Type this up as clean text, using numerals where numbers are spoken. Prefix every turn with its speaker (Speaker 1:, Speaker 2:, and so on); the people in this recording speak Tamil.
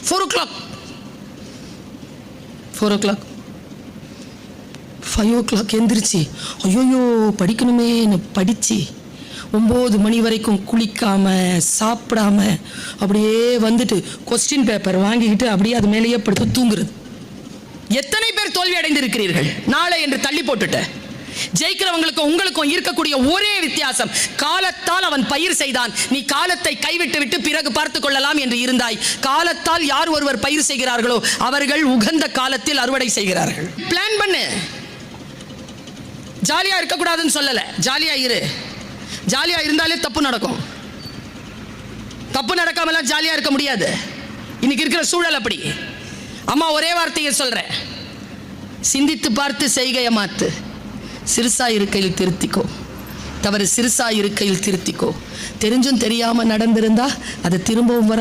Speaker 1: 4 o'clock 5 o'clock எந்திரிச்சு ஐயோயோ படிக்கணுமே படிச்சு 9 மணி வரைக்கும் குளிக்காம சாப்பிடாம அப்படியே வந்துட்டு கொஸ்டின் பேப்பர் வாங்கிக்கிட்டு அப்படியே அது மேலேயே படுத்து தூங்குறது. எத்தனை பேர் தோல்வி அடைந்திருக்கிறீர்கள்? நாளை என்று தள்ளி போட்டுட்ட. ஜெயிக்கிறவங்களுக்கும் உங்களுக்கும் இருக்கக்கூடிய ஒரே வித்தியாசம், காலத்தால் அவன் பயிர் செய்தான், நீ காலத்தை கைவிட்டு விட்டு பிறகு பார்த்துக் கொள்ளலாம் என்று இருந்தாய். காலத்தால் யார் ஒருவர் பயிர் செய்கிறார்களோ அவர்கள் உகந்த காலத்தில் அறுவடை செய்கிறார்கள். பிளான் பண்ணு. ஜாலியா இருக்கக்கூடாதுன்னு சொல்லல, ஜாலியா இரு. ஜாலியா இருந்தாலே தப்பு நடக்கும். தப்பு நடக்காமலாம் ஜாலியா இருக்க முடியாது. இன்னைக்கு இருக்கிற சூழல் அப்படி. அம்மா ஒரே வார்த்தையை சொல்றேன், சிந்தித்து பார்த்து செய்கையை மாத்து. சிறுசா இருக்கையில் திருத்திக்கோ, தவறு சிறுசா இருக்கையில் திருத்திக்கோ. தெரிஞ்சும் தெரியாம நடந்திருந்தா அது திரும்பவும் வர